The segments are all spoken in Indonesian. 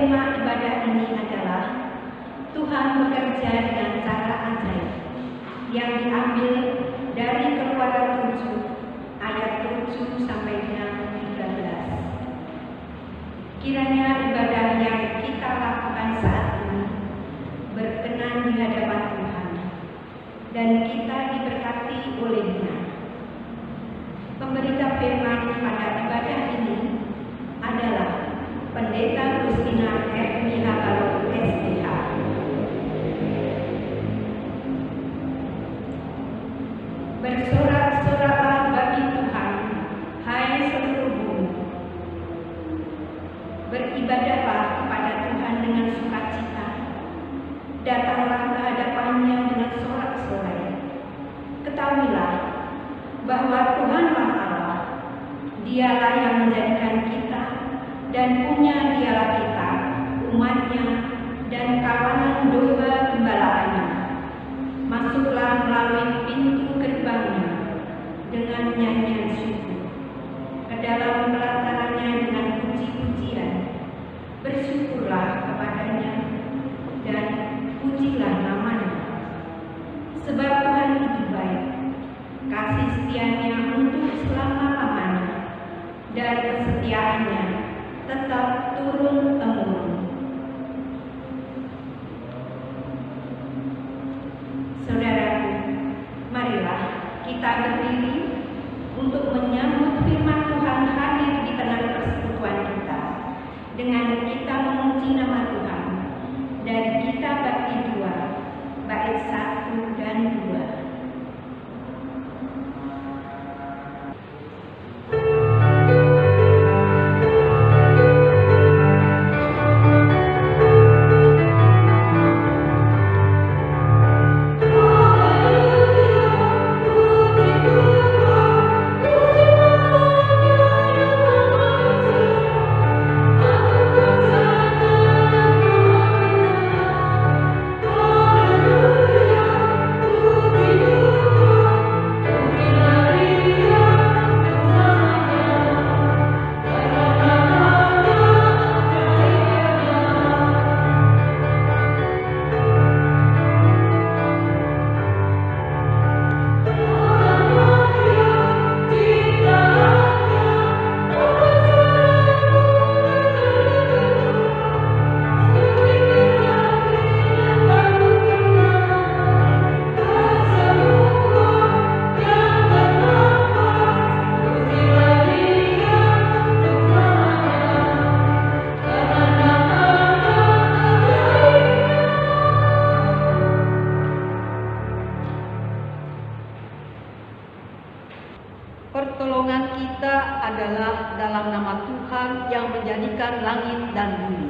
tema ibadah ini adalah Tuhan bekerja dengan cara ajaib, yang diambil dari Keluaran 7 ayat 7 sampai dengan 13. Kiranya ibadah yang kita lakukan saat ini berkenan di hadapan Tuhan dan kita diberkati oleh-Nya. Pemberita firman pada ibadah ini adalah Pendeta Rustina F.H. Balok SPH. Bersorak-soraklah bagi Tuhan, hai seluruh bumi. Beribadahlah kepada Tuhan dengan sukacita. Datanglah ke hadapan-Nya dengan sorak-sorai. Ketahuilah bahwa Tuhanlah Allah. Dialah yang menjadikan kita dan punya Dialah kita, umat-Nya dan kawanan domba gembalaannya. Masuklah melalui pintu gerbang-Nya dengan nyanyian syukur, ke dalam pelataran-Nya dengan puji-pujian. Bersyukurlah kepada-Nya dan pujilah nama-Nya. Sebab Tuhan itu baik, kasih setia-Nya untuk selama-lamanya, dan kesetiaan-Nya tetap turun-temurun. Saudaraku, marilah kita berdiri untuk menyambut firman Tuhan hadir di tengah persekutuan kita dengan kita memuji nama Tuhan dari Kitab Bakti 2 bait 1 dan 2. Pertolongan kita adalah dalam nama Tuhan yang menjadikan langit dan bumi.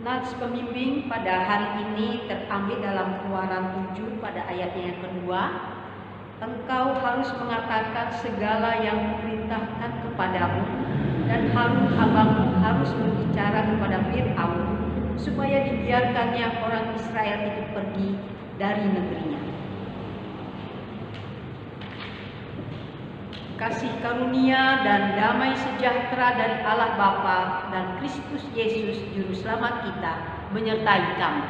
Nats pembimbing pada hari ini terambil dalam Keluaran 7 pada ayatnya yang kedua. Engkau harus mengatakan segala yang kuperintahkan kepadamu, dan Harun hambamu harus berbicara kepada Fir'aun supaya dibiarkannya orang Israel itu pergi dari negerinya. Kasih karunia dan damai sejahtera dari Allah Bapa dan Kristus Yesus Juru Selamat kita menyertai kamu.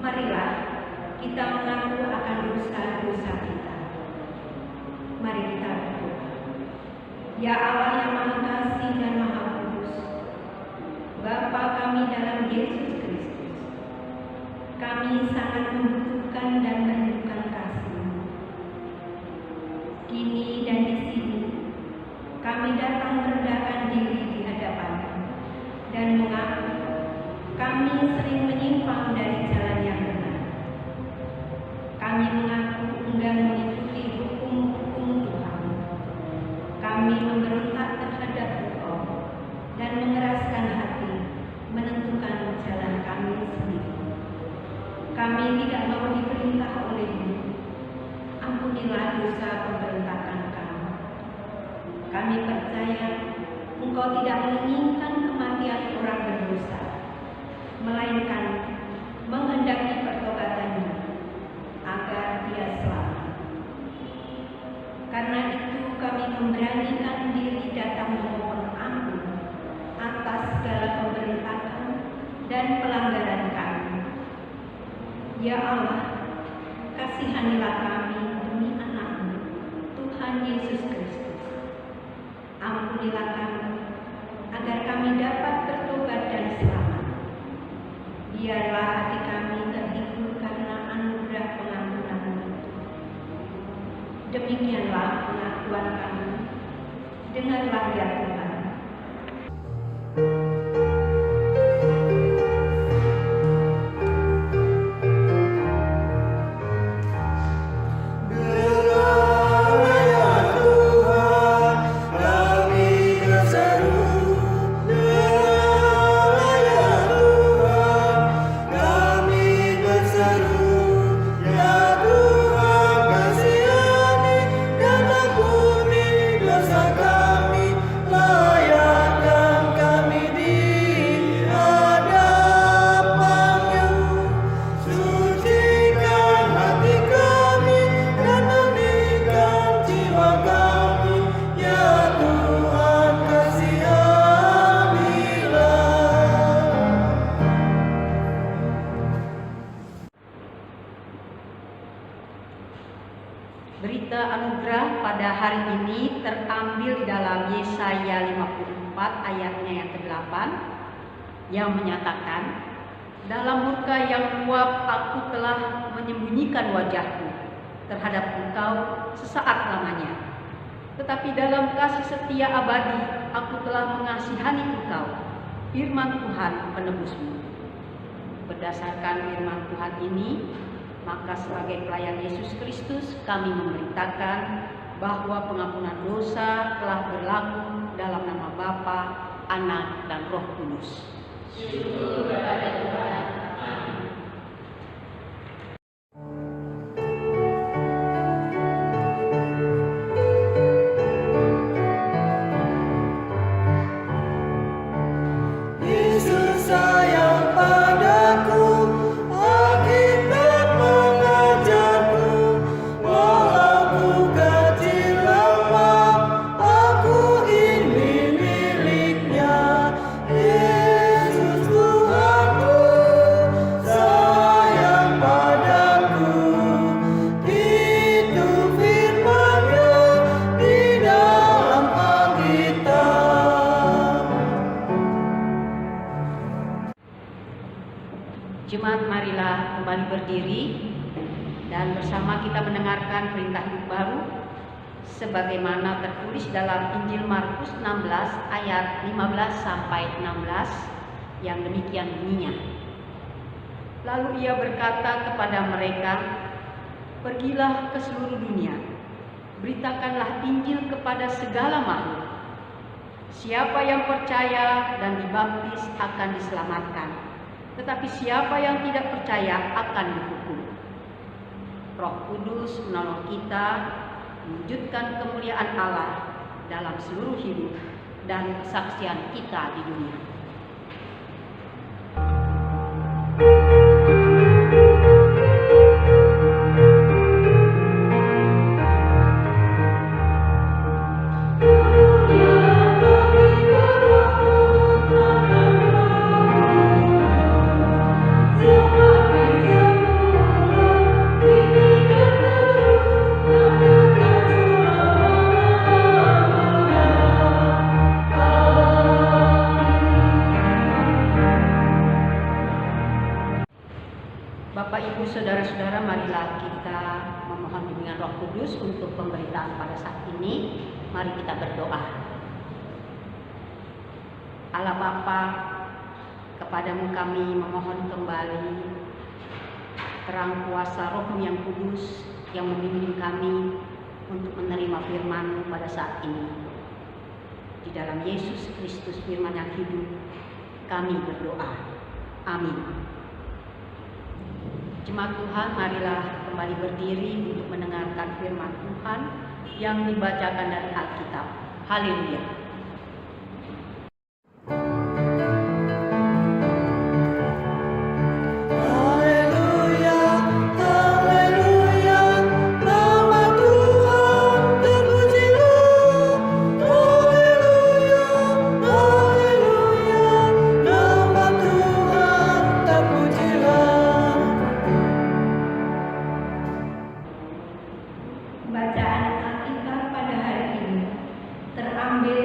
Marilah kita mengaku akan dosa-dosa kita. Mari kita berdoa. Ya Allah yang Maha Kasih dan Maha Kudus, Bapa kami dalam Yesus Kristus, kami sangat membutuhkan dan merindukan kasih-Mu. Kini dan di sini, kami datang merendahkan diri di hadapan-Mu dan mengaku kami sering menyimpang dari jalan yang benar. Kami mengaku enggan mengikuti hukum-hukum Tuhan. Kami memberontak terhadap Engkau dan mengeraskan hati menentukan jalan kami sendiri. Kami tidak mau diperintah oleh-Mu. Ampunilah dosa pemberontakan kami. Kami percaya Engkau tidak menginginkan kematian orang berdosa, melainkan menghendaki pertobatannya agar dia selamat. Karena itu kami memberanikan diri datang memohon ampun atas segala pemberontakan dan pelanggaran kami. Ya Allah, kasihanilah kami demi anak-Mu, Tuhan Yesus Kristus. Ampunilah kami agar kami dapat bertobat dan selamat. Biarlah hati kami terhibur karena anugerah pengampunan-Mu itu. Demikianlah pengakuan kami. Dengarlah ya Tuhan. Berita anugerah pada hari ini terambil di dalam Yesaya 54 ayatnya yang ke-8 yang menyatakan, dalam murka yang meluap aku telah menyembunyikan wajahku terhadap engkau sesaat lamanya. Tetapi dalam kasih setia abadi aku telah mengasihani engkau, firman Tuhan penebusmu. Berdasarkan firman Tuhan ini, maka sebagai pelayan Yesus Kristus kami memberitakan bahwa pengampunan dosa telah berlaku dalam nama Bapa, Anak, dan Roh Kudus. Syukur kepada Tuhan. Amin. Yesus sayang padaku, Alkitab mengajarku, walau ku kecil lemah, aku ini miliknya. Yesus Tuhanku sayang padaku, itu firman-Nya di dalam Alkitab. Jemaat, marilah kembali berdiri dan bersama kita mendengarkan perintah hidup baru sebagaimana tertulis dalam Injil Markus 16 ayat 15 sampai 16 yang demikian bunyinya. Lalu ia berkata kepada mereka, pergilah ke seluruh dunia, beritakanlah Injil kepada segala makhluk. Siapa yang percaya dan dibaptis akan diselamatkan, tetapi siapa yang tidak percaya akan dihukum. Roh Kudus menolong kita mewujudkan kemuliaan Allah dalam seluruh hidup dan kesaksian kita di dunia. Semua Ibu, saudara-saudara, marilah kita memohon bimbingan Roh Kudus untuk pemberitaan pada saat ini. Mari kita berdoa. Allah Bapa, kepadamu kami memohon kembali terang kuasa Roh-Mu yang kudus yang membimbing kami untuk menerima firman-Mu pada saat ini. Di dalam Yesus Kristus firman yang hidup, kami berdoa. Amin. Jemaat Tuhan, marilah kembali berdiri untuk mendengarkan firman Tuhan yang dibacakan dari Alkitab. Haleluya. Bacaan Alkitab pada hari ini terambil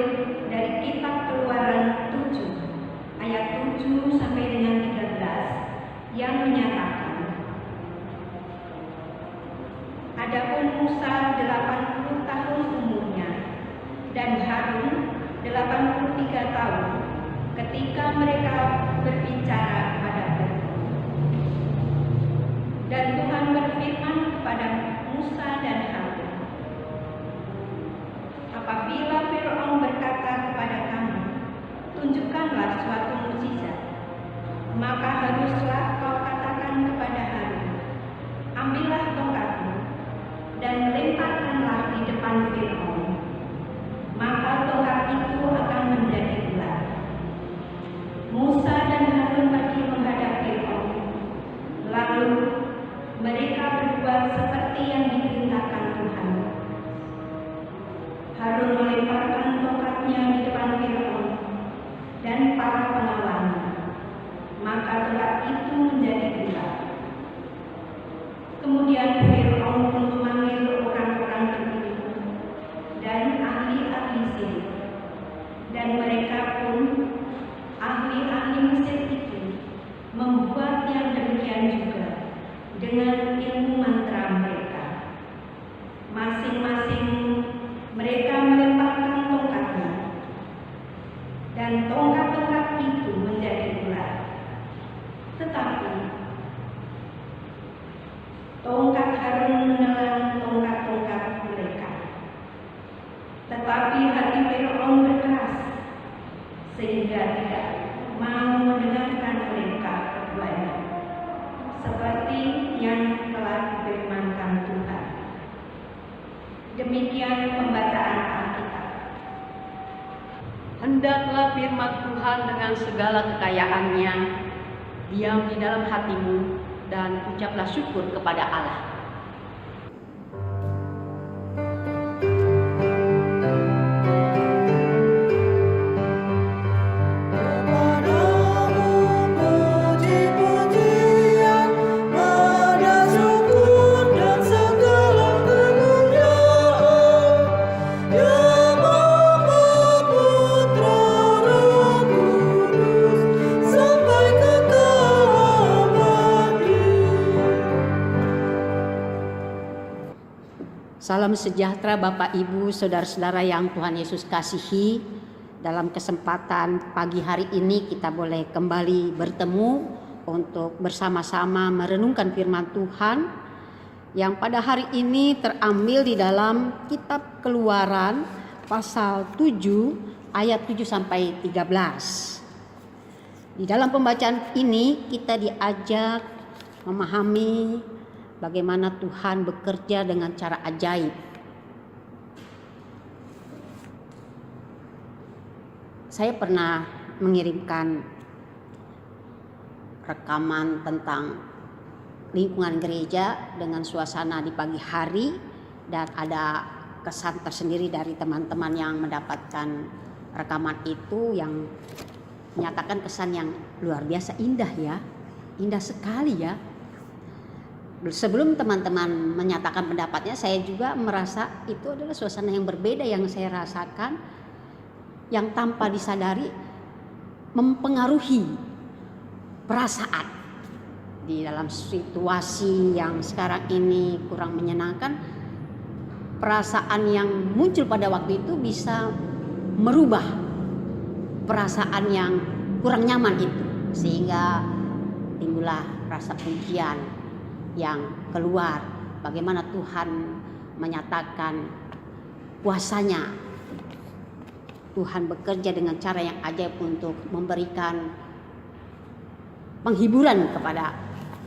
dari kitab Keluaran 7 ayat 7 sampai dengan 13 yang menyatakan, adapun Musa 80 tahun umurnya dan Harun 83 tahun ketika mereka berbicara pada Fir'aun. Dan Tuhan berfirman kepada Musa dan Harun, apabila Fir'aun berkata kepada kamu, tunjukkanlah suatu mukjizat, maka haruslah kau katakan kepada Harun, ambillah tongkatmu dan lemparkanlah di depan Fir'aun, maka tongkat itu akan menjadi ular. Musa dan Harun pergi menghadap Fir'aun, lalu mereka berbuat seperti yang diperintahkan Tuhan. Harun melemparkan tongkatnya di depan Fir'aun dan para pengawalnya, maka tongkat itu menjadi ular. Kemudian Fir'aun pun memanggil orang-orang terpilih dan ahli-ahli sihir, dan mereka pun ahli-ahli Mesir itu membuat yang demikian juga dengan ilmu mantra mereka. Masing-masing mereka melemparkan tongkatnya, dan tongkat-tongkat itu menjadi ular. Tetapi tongkat Harun menelan tongkat-tongkat mereka. Tetapi hati Fir'aun berkeras, sehingga tidak mau mendengarkan mereka keduanya, seperti yang telah difirmankan Tuhan. Demikian pembacaan Alkitab. Hendaklah firman Tuhan dengan segala kekayaannya diam di dalam hatimu dan ucaplah syukur kepada Allah. Salam sejahtera Bapak Ibu, saudara-saudara yang Tuhan Yesus kasihi. Dalam kesempatan pagi hari ini kita boleh kembali bertemu untuk bersama-sama merenungkan firman Tuhan yang pada hari ini terambil di dalam kitab Keluaran pasal 7 ayat 7 sampai 13. Di dalam pembacaan ini kita diajak memahami bagaimana Tuhan bekerja dengan cara ajaib. Saya pernah mengirimkan rekaman tentang lingkungan gereja dengan suasana di pagi hari, dan ada kesan tersendiri dari teman-teman yang mendapatkan rekaman itu yang menyatakan kesan yang luar biasa indah ya, indah sekali ya. Sebelum teman-teman menyatakan pendapatnya, saya juga merasa itu adalah suasana yang berbeda yang saya rasakan, yang tanpa disadari mempengaruhi perasaan. di dalam situasi yang sekarang ini kurang menyenangkan, perasaan yang muncul pada waktu itu bisa merubah perasaan yang kurang nyaman itu, sehingga timbullah rasa pujian yang keluar. Bagaimana Tuhan menyatakan kuasanya. Tuhan bekerja dengan cara yang ajaib untuk memberikan penghiburan kepada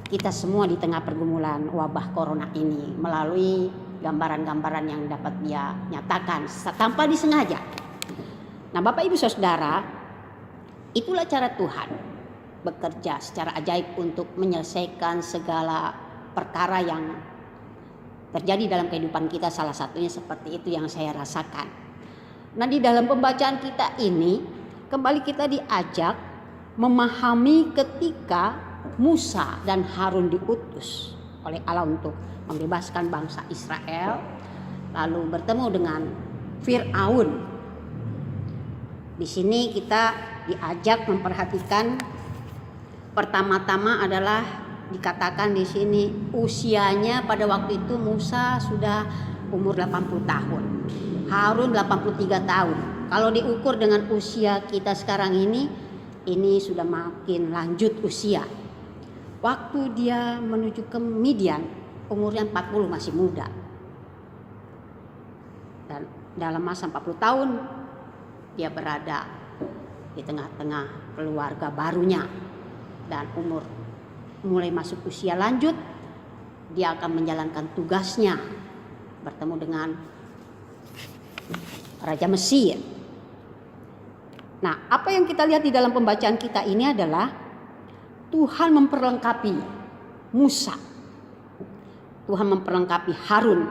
kita semua di tengah pergumulan wabah corona ini melalui gambaran-gambaran yang dapat dia nyatakan tanpa disengaja. Nah, Bapak Ibu Saudara, itulah cara Tuhan bekerja secara ajaib untuk menyelesaikan segala perkara yang terjadi dalam kehidupan kita. Salah satunya seperti itu yang saya rasakan. Nah, di dalam pembacaan kita ini kembali kita diajak memahami ketika Musa dan Harun diutus oleh Allah untuk membebaskan bangsa Israel, lalu bertemu dengan Fir'aun. Di sini kita diajak memperhatikan pertama-tama adalah dikatakan di sini usianya pada waktu itu Musa sudah umur 80 tahun. Harun 83 tahun. Kalau diukur dengan usia kita sekarang ini sudah makin lanjut usia. Waktu dia menuju ke Midian, umurnya 40, masih muda. Dan dalam masa 40 tahun, dia berada di tengah-tengah keluarga barunya. Dan umur mulai masuk usia lanjut, dia akan menjalankan tugasnya, bertemu dengan Raja Mesir. Nah, apa yang kita lihat di dalam pembacaan kita ini adalah Tuhan memperlengkapi Musa. Tuhan memperlengkapi Harun.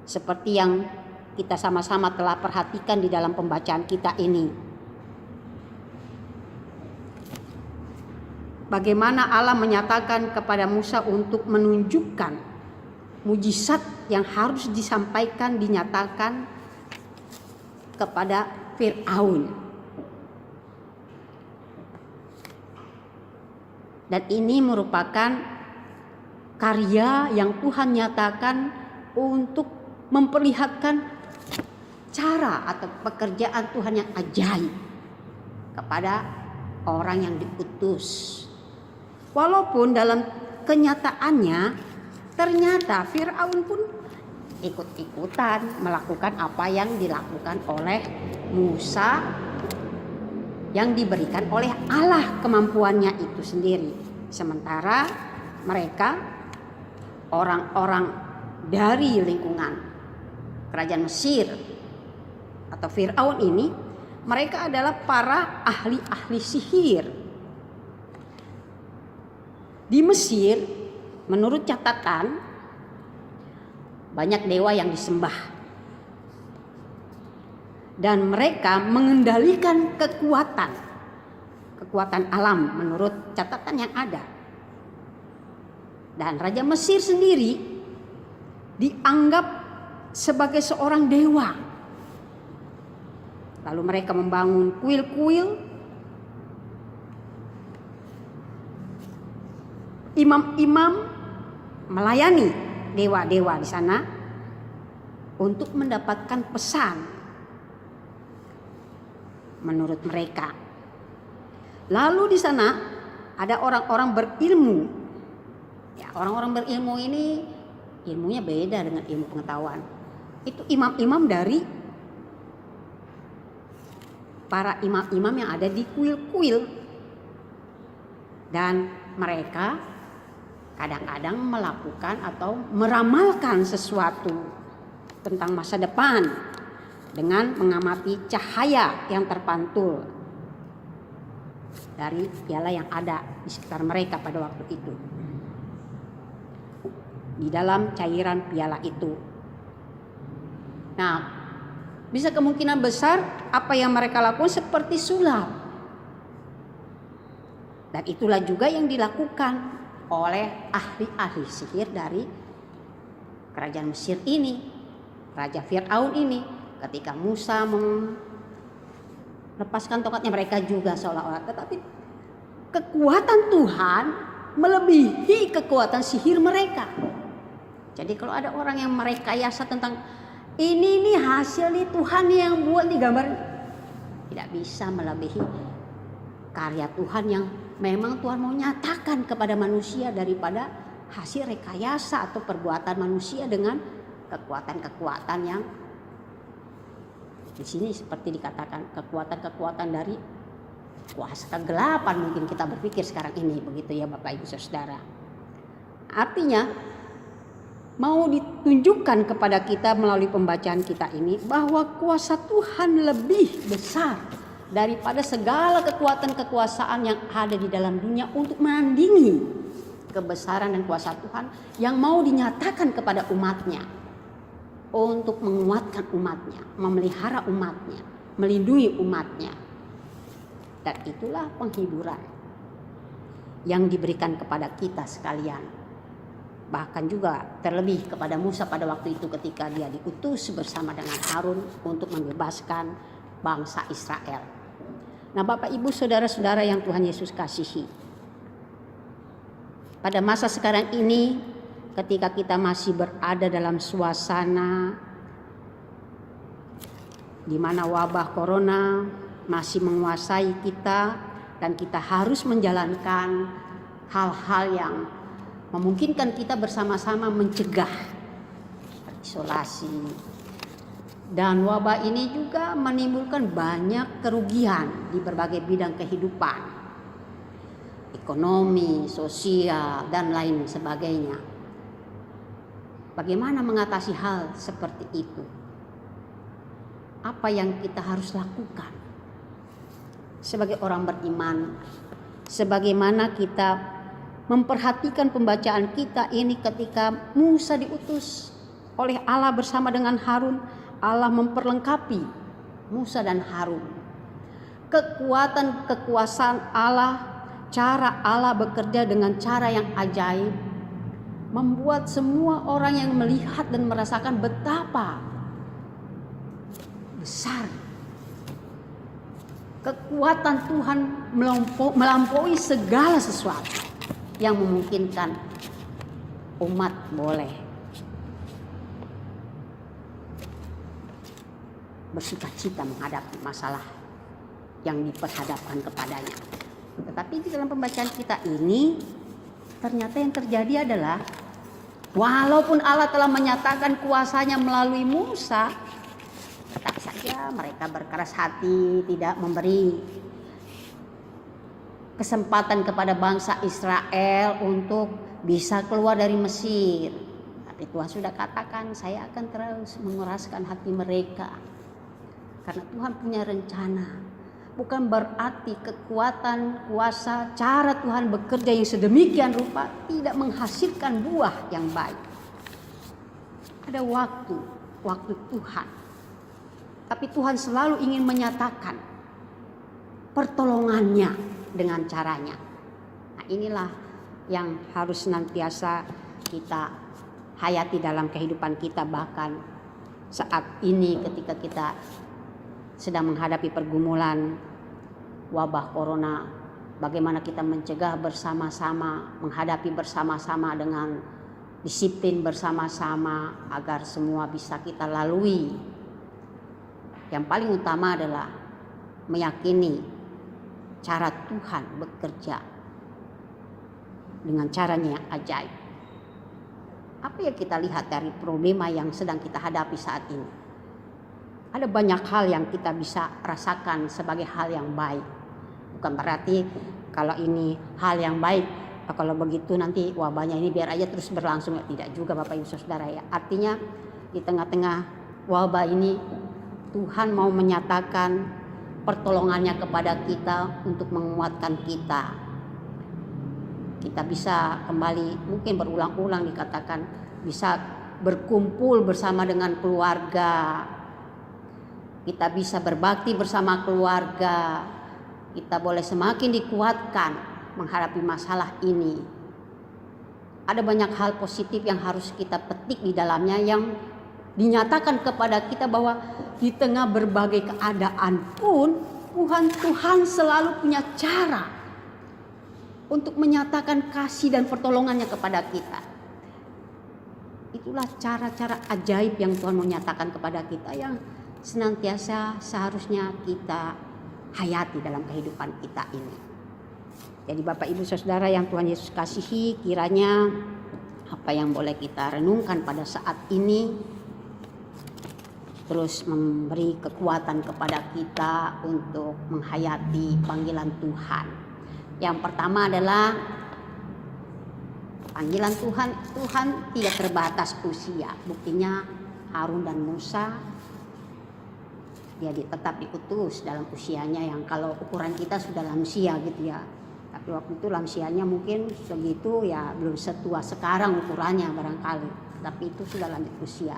Seperti yang kita sama-sama telah perhatikan di dalam pembacaan kita ini. Bagaimana Allah menyatakan kepada Musa untuk menunjukkan mujizat yang harus disampaikan, dinyatakan kepada Fir'aun. Dan ini merupakan karya yang Tuhan nyatakan untuk memperlihatkan cara atau pekerjaan Tuhan yang ajaib kepada orang yang diutus. Walaupun dalam kenyataannya ternyata Fir'aun pun ikut-ikutan melakukan apa yang dilakukan oleh Musa, yang diberikan oleh Allah kemampuannya itu sendiri. Sementara mereka orang-orang dari lingkungan kerajaan Mesir atau Fir'aun ini, mereka adalah para ahli-ahli sihir. Di Mesir, menurut catatan, banyak dewa yang disembah. Dan mereka mengendalikan kekuatan alam menurut catatan yang ada. Dan Raja Mesir sendiri dianggap sebagai seorang dewa. Lalu mereka membangun kuil-kuil, imam-imam melayani dewa-dewa di sana untuk mendapatkan pesan menurut mereka. Lalu di sana ada orang-orang berilmu. Ya, orang-orang berilmu ini ilmunya beda dengan ilmu pengetahuan. Itu imam-imam dari para imam-imam yang ada di kuil-kuil. Dan mereka kadang-kadang melakukan atau meramalkan sesuatu tentang masa depan dengan mengamati cahaya yang terpantul dari piala yang ada di sekitar mereka pada waktu itu. Di dalam cairan piala itu. Nah, bisa kemungkinan besar apa yang mereka lakukan seperti sulap. Dan itulah juga yang dilakukan oleh ahli-ahli sihir dari kerajaan Mesir ini, Raja Fir'aun ini. Ketika Musa melepaskan tongkatnya, mereka juga seolah-olah. Tetapi kekuatan Tuhan melebihi kekuatan sihir mereka. Jadi kalau ada orang yang merekayasa tentang ini nih hasil nih Tuhan yang buat di gambar, tidak bisa melebihi karya Tuhan yang memang Tuhan mau nyatakan kepada manusia daripada hasil rekayasa atau perbuatan manusia dengan kekuatan-kekuatan yang di sini seperti dikatakan kekuatan-kekuatan dari kuasa kegelapan, mungkin kita berpikir sekarang ini begitu ya Bapak Ibu Saudara. Artinya mau ditunjukkan kepada kita melalui pembacaan kita ini bahwa kuasa Tuhan lebih besar daripada segala kekuatan kekuasaan yang ada di dalam dunia untuk menandingi kebesaran dan kuasa Tuhan yang mau dinyatakan kepada umatnya, untuk menguatkan umatnya, memelihara umatnya, melindungi umatnya. Dan itulah penghiburan yang diberikan kepada kita sekalian. Bahkan juga terlebih kepada Musa pada waktu itu ketika dia diutus bersama dengan Harun untuk membebaskan bangsa Israel. Nah Bapak Ibu Saudara-saudara yang Tuhan Yesus kasihi, pada masa sekarang ini ketika kita masih berada dalam suasana di mana wabah corona masih menguasai kita dan kita harus menjalankan hal-hal yang memungkinkan kita bersama-sama mencegah isolasi. Dan wabah ini juga menimbulkan banyak kerugian di berbagai bidang kehidupan, ekonomi, sosial, dan lain sebagainya. Bagaimana mengatasi hal seperti itu? Apa yang kita harus lakukan sebagai orang beriman? Sebagaimana kita memperhatikan pembacaan kita ini ketika Musa diutus oleh Allah bersama dengan Harun, Allah memperlengkapi Musa dan Harun. Kekuatan kekuasaan Allah, cara Allah bekerja dengan cara yang ajaib, membuat semua orang yang melihat dan merasakan betapa besar kekuatan Tuhan melampaui segala sesuatu yang memungkinkan umat boleh bersukacita menghadapi masalah yang diperhadapkan kepadanya. Tetapi di dalam pembacaan kita ini ternyata yang terjadi adalah walaupun Allah telah menyatakan kuasanya melalui Musa, tetap saja mereka berkeras hati, tidak memberi kesempatan kepada bangsa Israel untuk bisa keluar dari Mesir. Tapi Tuhan sudah katakan, saya akan terus mengeraskan hati mereka. Karena Tuhan punya rencana. Bukan berarti kekuatan, kuasa, cara Tuhan bekerja yang sedemikian rupa tidak menghasilkan buah yang baik. Ada waktu Tuhan. Tapi Tuhan selalu ingin menyatakan pertolongannya dengan caranya. Nah, inilah yang harus senantiasa kita hayati dalam kehidupan kita, bahkan saat ini ketika kita sedang menghadapi pergumulan wabah corona, bagaimana kita mencegah bersama-sama, menghadapi bersama-sama dengan disiplin bersama-sama agar semua bisa kita lalui. Yang paling utama adalah meyakini cara Tuhan bekerja dengan caranya yang ajaib. Apa yang kita lihat dari problema yang sedang kita hadapi saat ini? Ada banyak hal yang kita bisa rasakan sebagai hal yang baik. Bukan berarti kalau ini hal yang baik, kalau begitu nanti wabahnya ini biar aja terus berlangsung. Tidak juga Bapak Ibu Saudara ya. Artinya di tengah-tengah wabah ini Tuhan mau menyatakan pertolongannya kepada kita untuk menguatkan kita. Kita bisa kembali, mungkin berulang-ulang dikatakan, bisa berkumpul bersama dengan keluarga. Kita bisa berbakti bersama keluarga. Kita boleh semakin dikuatkan menghadapi masalah ini. Ada banyak hal positif yang harus kita petik di dalamnya, yang dinyatakan kepada kita bahwa di tengah berbagai keadaan pun Tuhan selalu punya cara untuk menyatakan kasih dan pertolongannya kepada kita. Itulah cara-cara ajaib yang Tuhan mau nyatakan kepada kita, yang senantiasa seharusnya kita hayati dalam kehidupan kita ini. Jadi Bapak Ibu Saudara yang Tuhan Yesus kasihi, kiranya apa yang boleh kita renungkan pada saat ini terus memberi kekuatan kepada kita untuk menghayati panggilan Tuhan. Yang pertama adalah panggilan Tuhan tidak terbatas usia. Buktinya Harun dan Musa, dia tetap diutus dalam usianya yang kalau ukuran kita sudah lansia gitu ya. Tapi waktu itu lansianya mungkin segitu ya, belum setua sekarang ukurannya barangkali. Tapi itu sudah lanjut usia.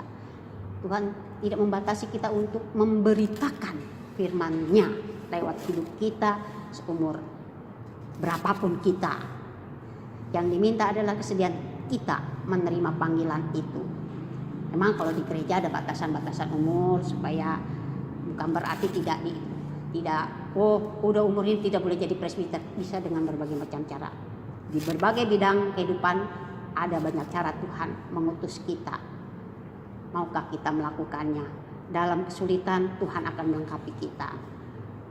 Tuhan tidak membatasi kita untuk memberitakan firman-Nya lewat hidup kita seumur berapapun kita. Yang diminta adalah kesediaan kita menerima panggilan itu. Memang kalau di gereja ada batasan-batasan umur supaya bukan berarti tidak udah umur ini tidak boleh jadi presbiter. Bisa dengan berbagai macam cara. Di berbagai bidang kehidupan ada banyak cara Tuhan mengutus kita. Maukah kita melakukannya? Dalam kesulitan Tuhan akan melengkapi kita.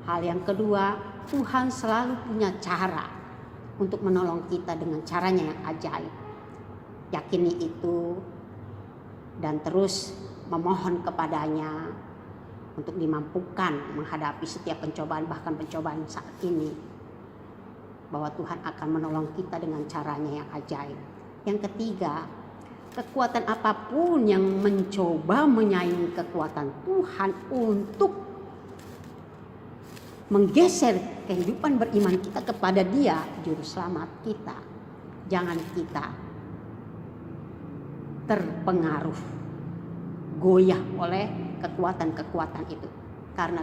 Hal yang kedua, Tuhan selalu punya cara untuk menolong kita dengan caranya yang ajaib. Yakini itu dan terus memohon kepadanya untuk dimampukan menghadapi setiap pencobaan, bahkan pencobaan saat ini. Bahwa Tuhan akan menolong kita dengan caranya yang ajaib. Yang ketiga, kekuatan apapun yang mencoba menyaingi kekuatan Tuhan untuk menggeser kehidupan beriman kita kepada Dia, juru selamat kita, jangan kita terpengaruh, goyah oleh kekuatan-kekuatan itu. Karena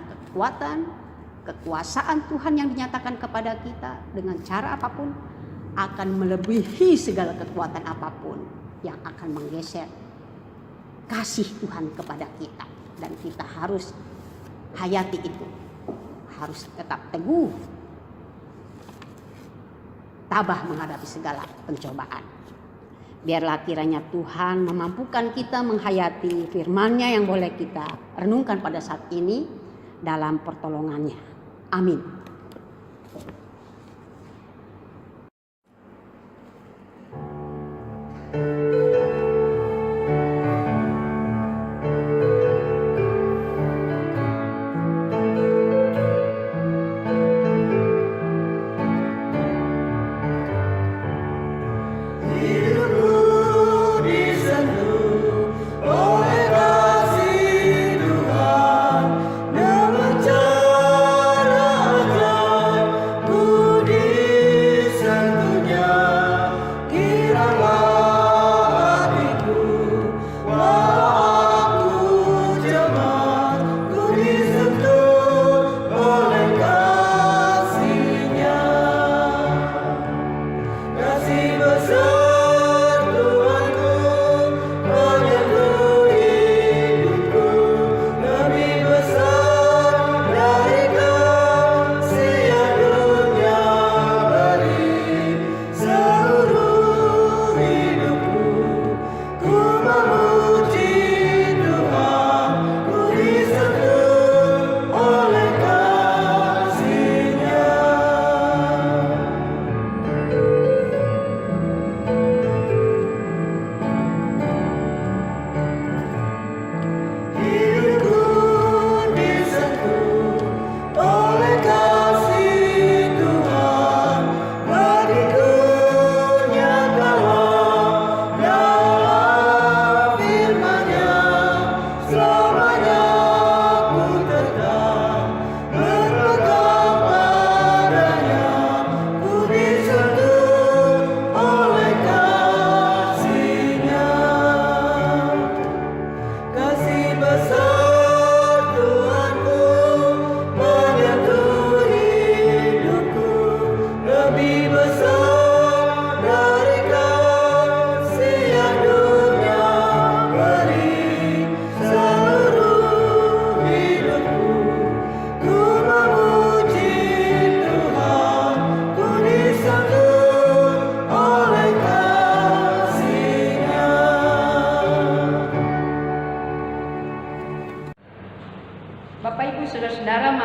kekuasaan Tuhan yang dinyatakan kepada kita dengan cara apapun akan melebihi segala kekuatan apapun yang akan menggeser kasih Tuhan kepada kita. Dan kita harus hayati itu, harus tetap teguh, tabah menghadapi segala pencobaan. Biarlah kiranya Tuhan memampukan kita menghayati firman-Nya yang boleh kita renungkan pada saat ini dalam pertolongannya. Amin. Kiranya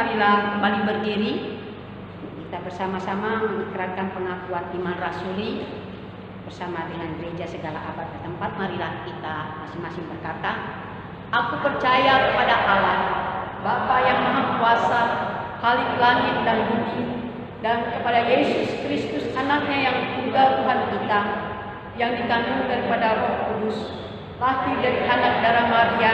marilah kembali berdiri. Kita bersama-sama mengikrarkan pengakuan iman rasuli bersama dengan gereja segala abad ke tempat. Marilah kita masing-masing berkata, aku percaya kepada Allah, Bapa yang Maha Kuasa, Khalik langit dan bumi, dan kepada Yesus Kristus anaknya yang tunggal Tuhan kita, yang dikandung daripada Roh Kudus, lahir dari anak darah Maria,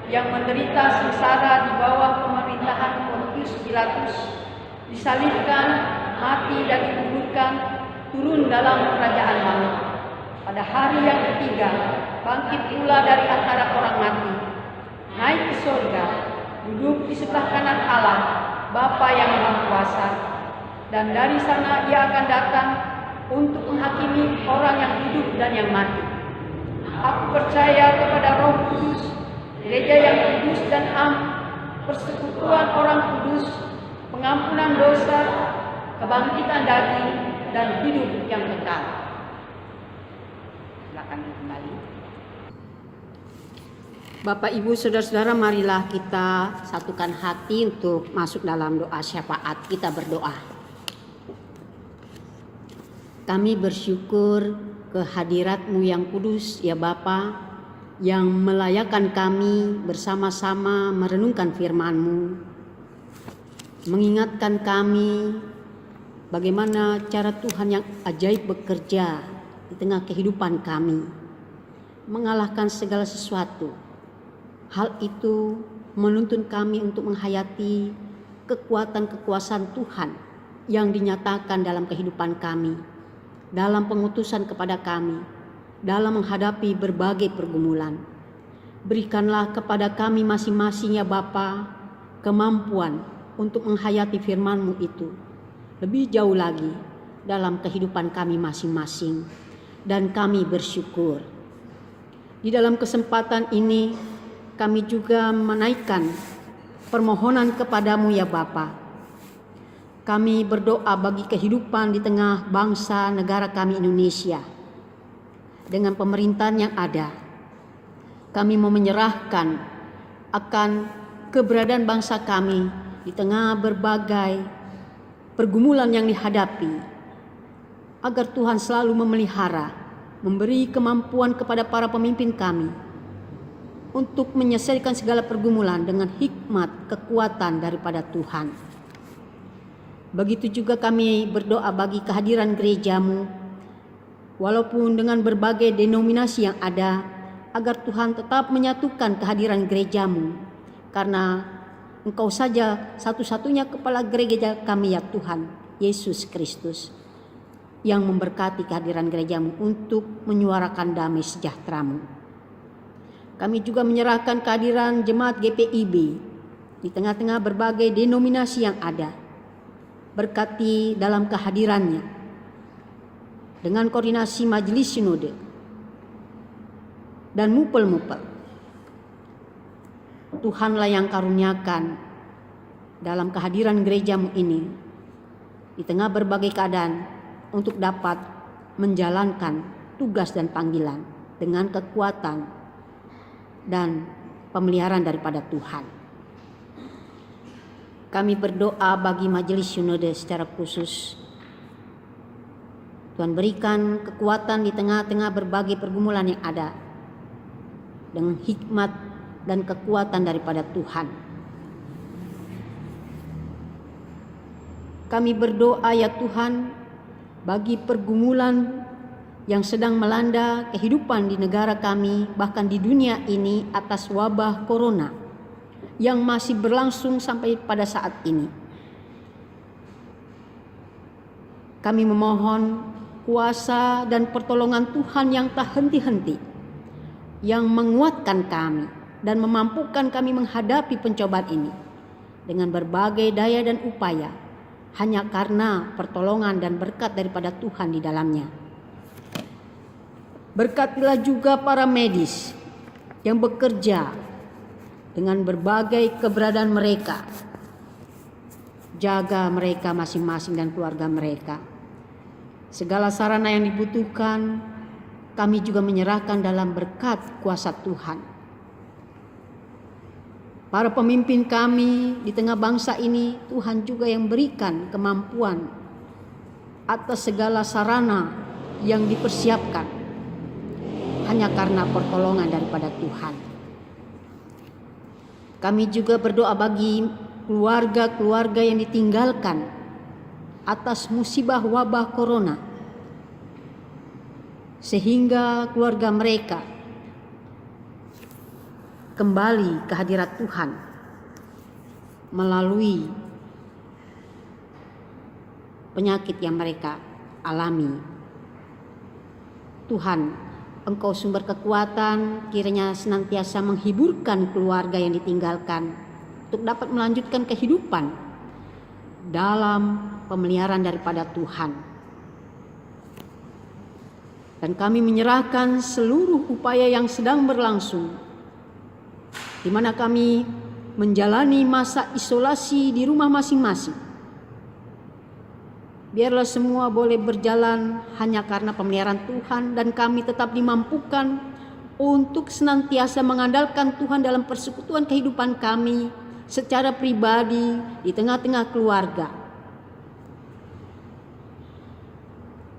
yang menderita sengsara di bawah pemerintahan Pontius Pilatus, disalibkan, mati dan dikuburkan, turun dalam kerajaan maut. Pada hari yang ketiga, bangkit pula dari antara orang mati, naik ke surga, duduk di sebelah kanan Allah, Bapa yang Maha Kuasa, dan dari sana ia akan datang untuk menghakimi orang yang hidup dan yang mati. Aku percaya kepada Roh Kudus, gereja yang kudus dan am, persekutuan orang kudus, pengampunan dosa, kebangkitan daging, dan hidup yang kekal. Silakan kembali. Bapak, Ibu, Saudara-saudara, marilah kita satukan hati untuk masuk dalam doa syafaat. Kita berdoa. Kami bersyukur kehadirat-Mu yang kudus, ya Bapa, yang melayakkan kami bersama-sama merenungkan firman-Mu, mengingatkan kami bagaimana cara Tuhan yang ajaib bekerja di tengah kehidupan kami, mengalahkan segala sesuatu. Hal itu menuntun kami untuk menghayati kekuatan kekuasaan Tuhan yang dinyatakan dalam kehidupan kami, dalam pengutusan kepada kami, dalam menghadapi berbagai pergumulan. Berikanlah kepada kami masing-masing, ya Bapa, kemampuan untuk menghayati firman-Mu itu lebih jauh lagi dalam kehidupan kami masing-masing. Dan kami bersyukur. Di dalam kesempatan ini kami juga menaikkan permohonan kepada-Mu, ya Bapa. Kami berdoa bagi kehidupan di tengah bangsa negara kami Indonesia. Dengan pemerintahan yang ada, kami mau menyerahkan akan keberadaan bangsa kami di tengah berbagai pergumulan yang dihadapi, agar Tuhan selalu memelihara, memberi kemampuan kepada para pemimpin kami untuk menyelesaikan segala pergumulan dengan hikmat kekuatan daripada Tuhan. Begitu juga kami berdoa bagi kehadiran gereja-Mu, walaupun dengan berbagai denominasi yang ada, agar Tuhan tetap menyatukan kehadiran gereja-Mu, karena Engkau saja satu-satunya kepala gereja kami, ya Tuhan, Yesus Kristus, yang memberkati kehadiran gereja-Mu untuk menyuarakan damai sejahtera-Mu. Kami juga menyerahkan kehadiran jemaat GPIB di tengah-tengah berbagai denominasi yang ada. Berkati dalam kehadirannya dengan koordinasi majelis sinode dan mupel-mupel. Tuhanlah yang karuniakan dalam kehadiran gereja-Mu ini di tengah berbagai keadaan untuk dapat menjalankan tugas dan panggilan dengan kekuatan dan pemeliharaan daripada Tuhan. Kami berdoa bagi majelis sinode secara khusus. Tuhan berikan kekuatan di tengah-tengah berbagai pergumulan yang ada, dengan hikmat dan kekuatan daripada Tuhan. Kami berdoa, ya Tuhan, bagi pergumulan yang sedang melanda kehidupan di negara kami, bahkan di dunia ini, atas wabah corona yang masih berlangsung sampai pada saat ini. Kami memohon kuasa dan pertolongan Tuhan yang tak henti-henti, yang menguatkan kami dan memampukan kami menghadapi pencobaan ini dengan berbagai daya dan upaya, hanya karena pertolongan dan berkat daripada Tuhan di dalamnya. Berkatilah juga para medis yang bekerja dengan berbagai keberadaan mereka. Jaga mereka masing-masing dan keluarga mereka. Segala sarana yang dibutuhkan, kami juga menyerahkan dalam berkat kuasa Tuhan. para pemimpin kami di tengah bangsa ini, Tuhan juga yang berikan kemampuan atas segala sarana yang dipersiapkan hanya karena pertolongan daripada Tuhan. Kami juga berdoa bagi keluarga-keluarga yang ditinggalkan atas musibah wabah corona, sehingga keluarga mereka kembali ke hadirat Tuhan melalui penyakit yang mereka alami. Tuhan, Engkau sumber kekuatan, kiranya senantiasa menghiburkan keluarga yang ditinggalkan untuk dapat melanjutkan kehidupan dalam pemeliharaan daripada Tuhan. Dan kami menyerahkan seluruh upaya yang sedang berlangsung, di mana kami menjalani masa isolasi di rumah masing-masing. Biarlah semua boleh berjalan hanya karena pemeliharaan Tuhan, dan kami tetap dimampukan untuk senantiasa mengandalkan Tuhan dalam persekutuan kehidupan kami secara pribadi di tengah-tengah keluarga.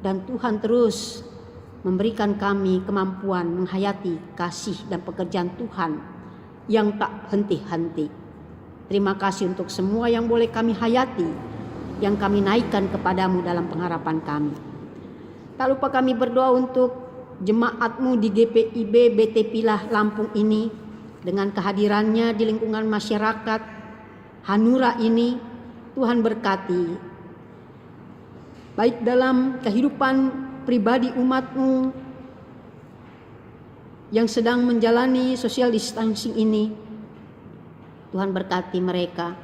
Dan Tuhan terus memberikan kami kemampuan menghayati kasih dan pekerjaan Tuhan yang tak henti-henti. Terima kasih untuk semua yang boleh kami hayati, yang kami naikkan kepadamu dalam pengharapan kami. Tak lupa kami berdoa untuk jemaatmu di GPIB BT Pilah Lampung ini, dengan kehadirannya di lingkungan masyarakat Hanura ini. Tuhan berkati, baik dalam kehidupan pribadi umatmu yang sedang menjalani social distancing ini. Tuhan berkati mereka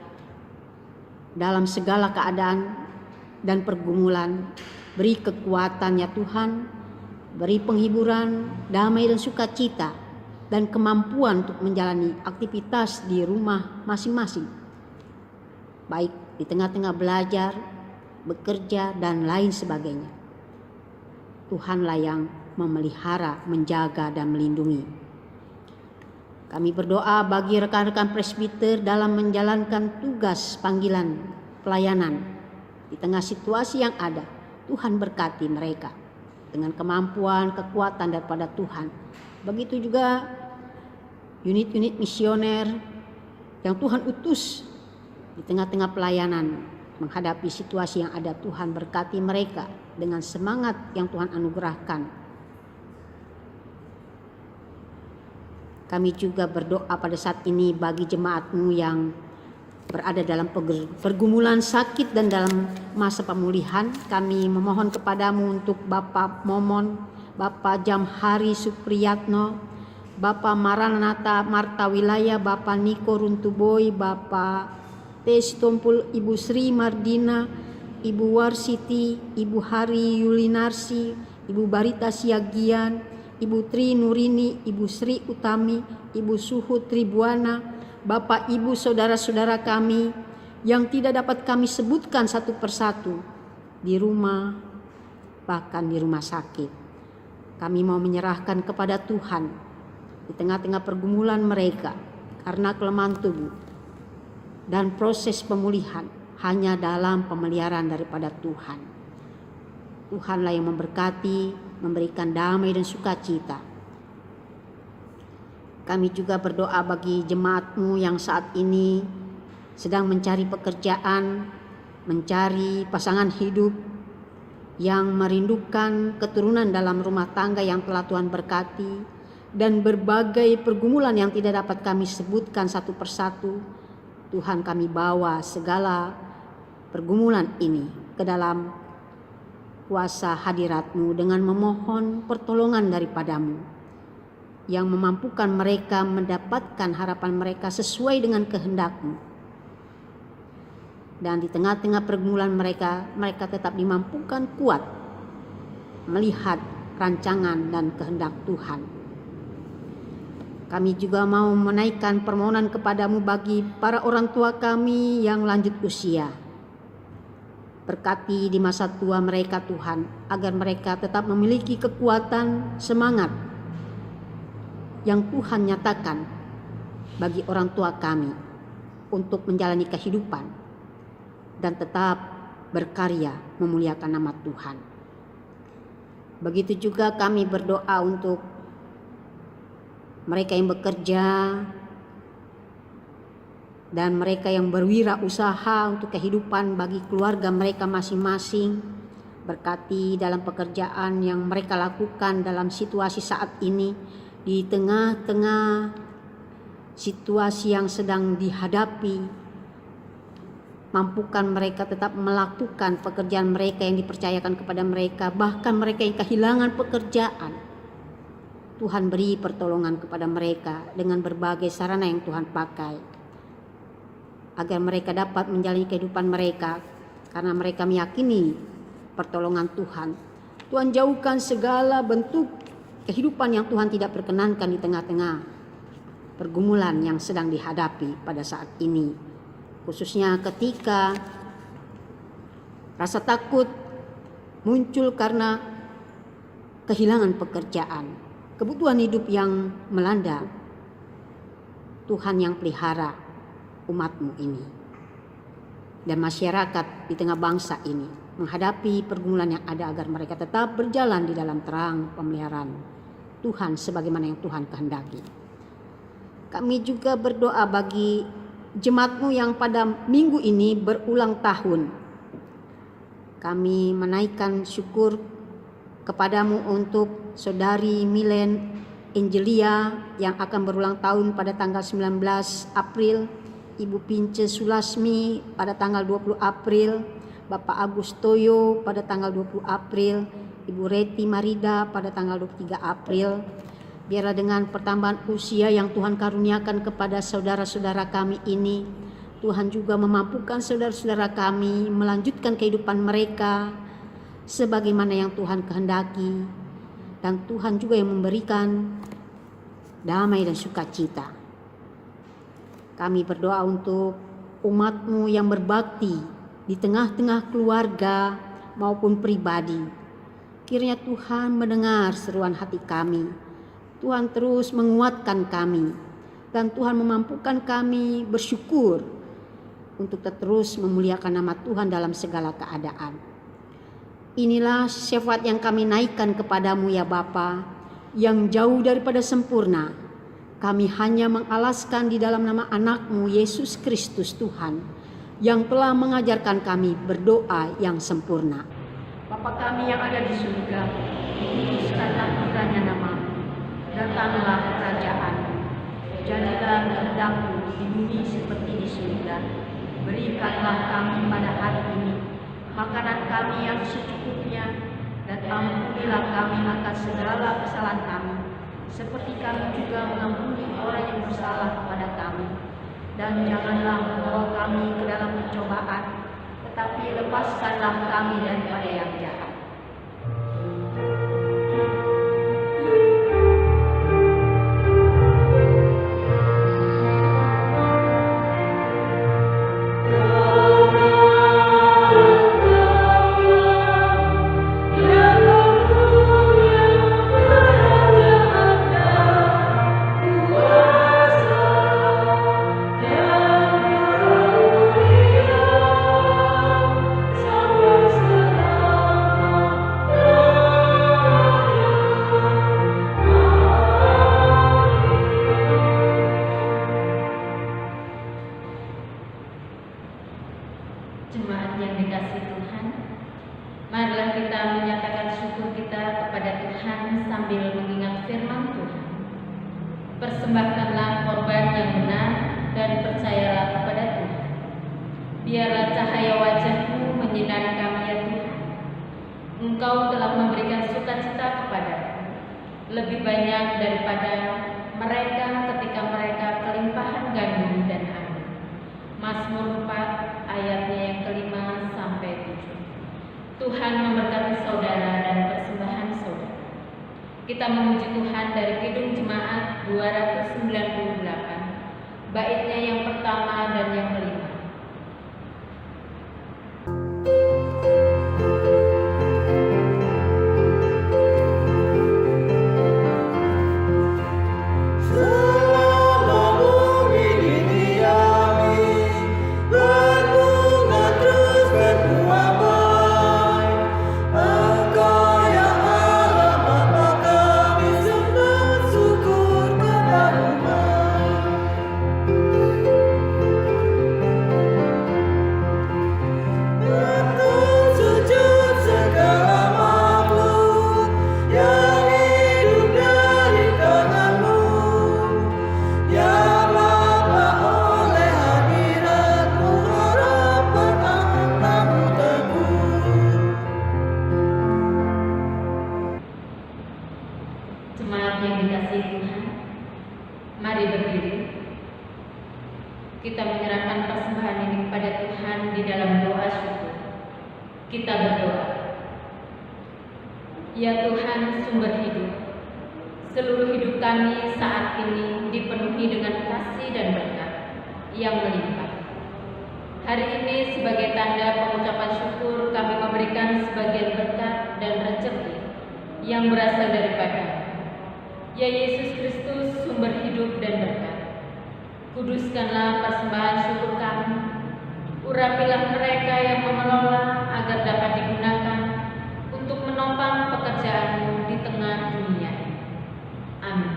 dalam segala keadaan dan pergumulan. Beri kekuatan ya Tuhan, beri penghiburan, damai dan sukacita, dan kemampuan untuk menjalani aktivitas di rumah masing-masing, baik di tengah-tengah belajar, bekerja, dan lain sebagainya. Tuhanlah yang memelihara, menjaga, dan melindungi. Kami berdoa bagi rekan-rekan presbiter dalam menjalankan tugas panggilan pelayanan di tengah situasi yang ada. Tuhan berkati mereka dengan kemampuan, kekuatan daripada Tuhan. Begitu juga unit-unit misioner yang Tuhan utus di tengah-tengah pelayanan menghadapi situasi yang ada. Tuhan berkati mereka dengan semangat yang Tuhan anugerahkan. Kami juga berdoa pada saat ini bagi jemaatmu yang berada dalam pergumulan sakit dan dalam masa pemulihan. Kami memohon kepadamu untuk Bapak Momon, Bapak Jamhari Supriyatno, Bapak Maranatha Marta Wilaya, Bapak Niko Runtuboy, Bapak Tes Tumpul, Ibu Sri Mardina, Ibu Warsiti, Ibu Hari Yulinarsi, Ibu Barita Siagian, Ibu Tri Nurini, Ibu Sri Utami, Ibu Suhu Tribuana, Bapak Ibu saudara-saudara kami yang tidak dapat kami sebutkan satu persatu di rumah, bahkan di rumah sakit. Kami mau menyerahkan kepada Tuhan di tengah-tengah pergumulan mereka karena kelemahan tubuh, dan proses pemulihan hanya dalam pemeliharaan daripada Tuhan. Tuhanlah yang memberkati, memberikan damai dan sukacita. Kami juga berdoa bagi jemaatmu yang saat ini sedang mencari pekerjaan, mencari pasangan hidup, yang merindukan keturunan dalam rumah tangga yang telah Tuhan berkati, dan berbagai pergumulan yang tidak dapat kami sebutkan satu persatu. Tuhan, kami bawa segala pergumulan ini ke dalam kuasa hadirat-Mu dengan memohon pertolongan daripada-Mu yang memampukan mereka mendapatkan harapan mereka sesuai dengan kehendak-Mu. Dan di tengah-tengah pergumulan mereka, mereka tetap dimampukan kuat melihat rancangan dan kehendak Tuhan. Kami juga mau menaikkan permohonan kepada-Mu bagi para orang tua kami yang lanjut usia. Berkati di masa tua mereka Tuhan, agar mereka tetap memiliki kekuatan, semangat yang Tuhan nyatakan bagi orang tua kami untuk menjalani kehidupan dan tetap berkarya memuliakan nama Tuhan. Begitu juga kami berdoa untuk mereka yang bekerja dan mereka yang berwirausaha untuk kehidupan bagi keluarga mereka masing-masing. Berkati dalam pekerjaan yang mereka lakukan dalam situasi saat ini, di tengah-tengah situasi yang sedang dihadapi. Mampukan mereka tetap melakukan pekerjaan mereka yang dipercayakan kepada mereka, bahkan mereka yang kehilangan pekerjaan. Tuhan beri pertolongan kepada mereka dengan berbagai sarana yang Tuhan pakai, agar mereka dapat menjalani kehidupan mereka, karena mereka meyakini pertolongan Tuhan. Tuhan jauhkan segala bentuk kehidupan yang Tuhan tidak perkenankan di tengah-tengah pergumulan yang sedang dihadapi pada saat ini. Khususnya ketika rasa takut muncul karena kehilangan pekerjaan, kebutuhan hidup yang melanda. Tuhan yang pelihara umat-Mu ini dan masyarakat di tengah bangsa ini menghadapi pergumulan yang ada, agar mereka tetap berjalan di dalam terang pemeliharaan Tuhan sebagaimana yang Tuhan kehendaki. Kami juga berdoa bagi jemaat-Mu yang pada minggu ini berulang tahun. Kami menaikkan syukur kepadamu untuk Saudari Milen Angelia yang akan berulang tahun pada tanggal 19 April, Ibu Pince Sulasmi pada tanggal 20 April, Bapak Agus Toyo pada tanggal 20 April, Ibu Reti Marida pada tanggal 23 April. Biarlah dengan pertambahan usia yang Tuhan karuniakan kepada saudara-saudara kami ini, Tuhan juga memampukan saudara-saudara kami melanjutkan kehidupan mereka sebagaimana yang Tuhan kehendaki, dan Tuhan juga yang memberikan damai dan sukacita. Kami berdoa untuk umat-Mu yang berbakti di tengah-tengah keluarga maupun pribadi. Kiranya Tuhan mendengar seruan hati kami. Tuhan terus menguatkan kami, dan Tuhan memampukan kami bersyukur untuk terus memuliakan nama Tuhan dalam segala keadaan. Inilah syafaat yang kami naikkan kepadamu ya Bapa, yang jauh daripada sempurna. Kami hanya mengalaskan di dalam nama anak-Mu Yesus Kristus Tuhan, yang telah mengajarkan kami berdoa yang sempurna. Bapa kami yang ada di surga, dikuduskanlah kiranya nama-Mu, datanglah kerajaan-Mu, jadilah kehendak-Mu di bumi seperti di surga. Berikanlah kami pada hari ini makanan kami yang secukupnya, dan ampunilah kami akan segala kesalahan kami, seperti kami juga mengampuni orang yang bersalah kepada kami. Dan janganlah membawa kami ke dalam pencobaan, tetapi lepaskanlah kami daripada yang jahat. Jemaat yang dikasihi Tuhan, marilah kita menyatakan syukur kita kepada Tuhan sambil mengingat firman Tuhan. Persembahkanlah korban yang benar dan percayalah kepada Tuhan. Biarlah cahaya wajah-Mu menyinari kami ya Tuhan. Engkau telah memberikan sukacita kepadaku, lebih banyak daripada mereka ketika mereka kelimpahan gandum dan anggur. Mazmur 4 ayatnya yang kelima sampai 7. Tuhan memberkati saudara dan persembahan saudara. Kita memuji Tuhan dari Kidung Jemaat 298, baitnya yang pertama dan yang kelima. Selama yang dikasihi Tuhan, mari berdiri. Kita menyerahkan persembahan ini kepada Tuhan di dalam doa syukur. Kita berdoa. Ya Tuhan, sumber hidup, seluruh hidup kami saat ini dipenuhi dengan kasih dan berkat yang melimpah. Hari ini sebagai tanda pengucapan syukur kami memberikan sebagian berkat dan rezeki yang berasal daripada Ya Yesus Kristus, sumber hidup dan berkat. Kuduskanlah persembahan syukur kami, urapilah mereka yang mengelola agar dapat digunakan untuk menopang pekerjaan-Mu di tengah dunia. Amin.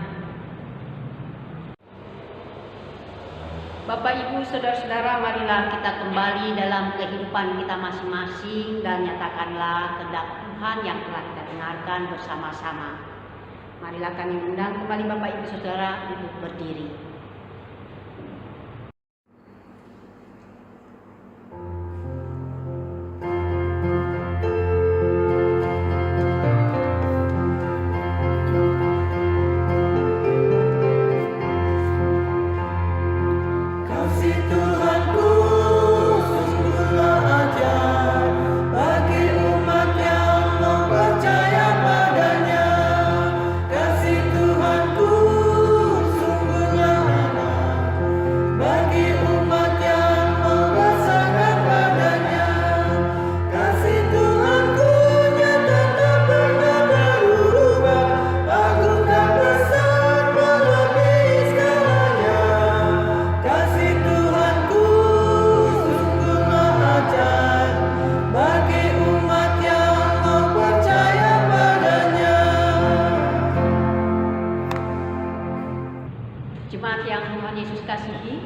Bapak, Ibu, Saudara-saudara, marilah kita kembali dalam kehidupan kita masing-masing dan nyatakanlah kehendak Tuhan yang telah kita dengarkan bersama-sama. Marilah kami mengundang kembali Bapak, Ibu, Saudara untuk berdiri. Kasih Tuhanku sungguhlah ajaib bagi umat yang mau percaya padanya. Kasih Tuhanku sungguhlah ajaib bagi umat yang mau bersandar padanya. Kasih Tuhanku nyata tak pernah berubah, agung dan besar melebihi segalanya. Kasih Tuhanku sungguhlah ajaib bagi umat yang mau percaya padanya. Jemaat yang Tuhan Yesus kasihi,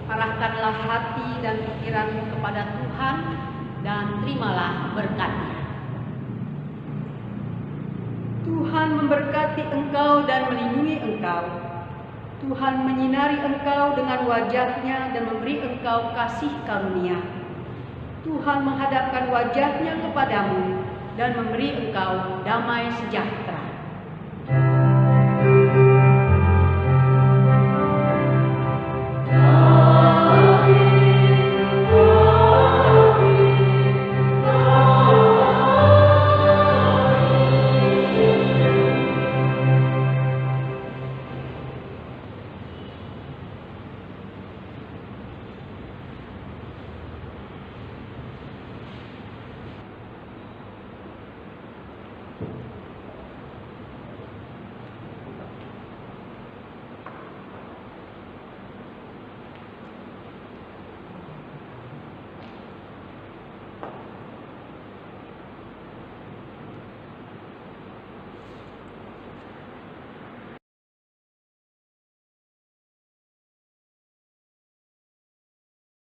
arahkanlah hati dan pikiranmu kepada Tuhan dan terimalah berkat-Nya. Tuhan memberkati engkau dan melindungi engkau. Tuhan menyinari engkau dengan wajah-Nya dan memberi engkau kasih karunia. Tuhan menghadapkan wajah-Nya kepadamu dan memberi engkau damai sejahtera.